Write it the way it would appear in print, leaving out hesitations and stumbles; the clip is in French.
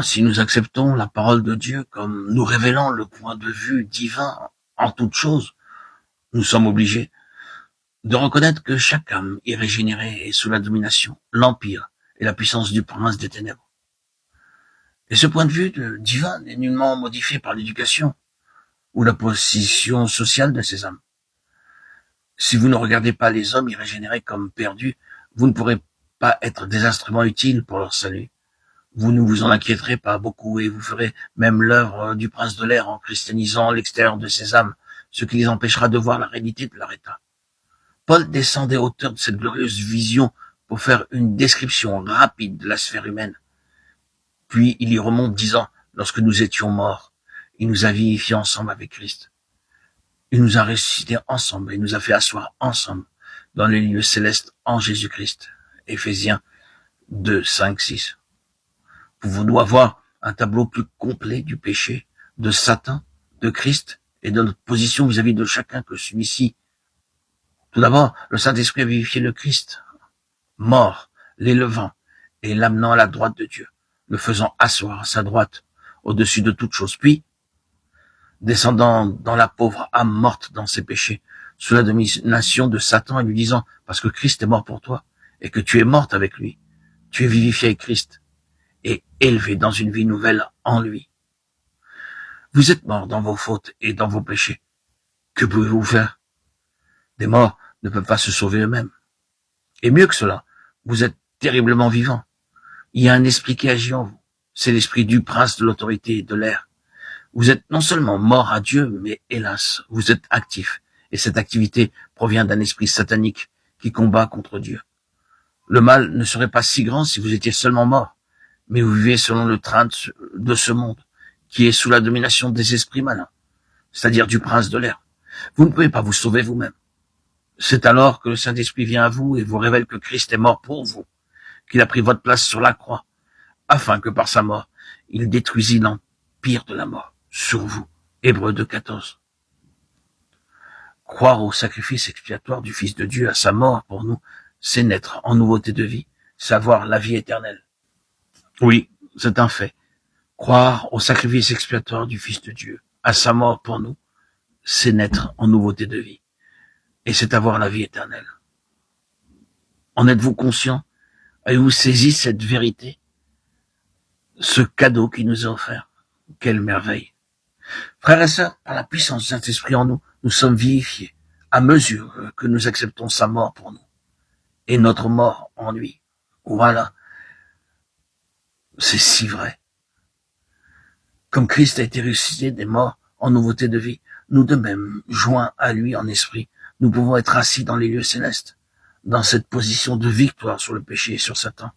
Si nous acceptons la parole de Dieu comme nous révélant le point de vue divin en toute chose, nous sommes obligés de reconnaître que chaque âme est régénérée et sous la domination, l'empire et la puissance du prince des ténèbres. Et ce point de vue divin n'est nullement modifié par l'éducation ou la position sociale de ces âmes. Si vous ne regardez pas les hommes irrégénérés comme perdus, vous ne pourrez pas être des instruments utiles pour leur salut. Vous ne vous en inquiéterez pas beaucoup et vous ferez même l'œuvre du prince de l'air en christianisant l'extérieur de ces âmes, ce qui les empêchera de voir la réalité de leur état. Paul descend des hauteurs de cette glorieuse vision pour faire une description rapide de la sphère humaine. Puis il y remonte disant, lorsque nous étions morts, il nous a vivifiés ensemble avec Christ. Il nous a ressuscités ensemble et nous a fait asseoir ensemble dans les lieux célestes en Jésus-Christ. Éphésiens 2, 5, 6. Pouvons-nous avoir un tableau plus complet du péché, de Satan, de Christ et de notre position vis-à-vis de chacun que celui-ci? Tout d'abord, le Saint-Esprit a vivifié le Christ, mort, l'élevant et l'amenant à la droite de Dieu, le faisant asseoir à sa droite, au-dessus de toute chose. Puis, descendant dans la pauvre âme morte dans ses péchés, sous la domination de Satan et lui disant, parce que Christ est mort pour toi et que tu es morte avec lui, tu es vivifié avec Christ et élevé dans une vie nouvelle en lui. Vous êtes morts dans vos fautes et dans vos péchés. Que pouvez-vous faire? Des morts ne peuvent pas se sauver eux-mêmes. Et mieux que cela, vous êtes terriblement vivants. Il y a un esprit qui agit en vous. C'est l'esprit du prince de l'autorité et de l'air. Vous êtes non seulement mort à Dieu, mais hélas, vous êtes actif. Et cette activité provient d'un esprit satanique qui combat contre Dieu. Le mal ne serait pas si grand si vous étiez seulement mort, mais vous vivez selon le train de ce monde, qui est sous la domination des esprits malins, c'est-à-dire du prince de l'air. Vous ne pouvez pas vous sauver vous-même. C'est alors que le Saint-Esprit vient à vous et vous révèle que Christ est mort pour vous, qu'il a pris votre place sur la croix, afin que par sa mort, il détruisit l'empire de la mort sur vous. Hébreux 2,14. Croire au sacrifice expiatoire du Fils de Dieu à sa mort pour nous, c'est naître en nouveauté de vie, savoir la vie éternelle. Oui, c'est un fait. Croire au sacrifice expiatoire du Fils de Dieu à sa mort pour nous, c'est naître en nouveauté de vie. Et c'est avoir la vie éternelle. En êtes-vous conscient? Avez-vous saisi cette vérité? Ce cadeau qui nous est offert? Quelle merveille! Frères et sœurs, par la puissance du Saint-Esprit en nous, nous sommes vivifiés à mesure que nous acceptons sa mort pour nous et notre mort en lui. Voilà. C'est si vrai. Comme Christ a été ressuscité des morts en nouveauté de vie, nous de même, joints à lui en esprit, nous pouvons être assis dans les lieux célestes, dans cette position de victoire sur le péché et sur Satan.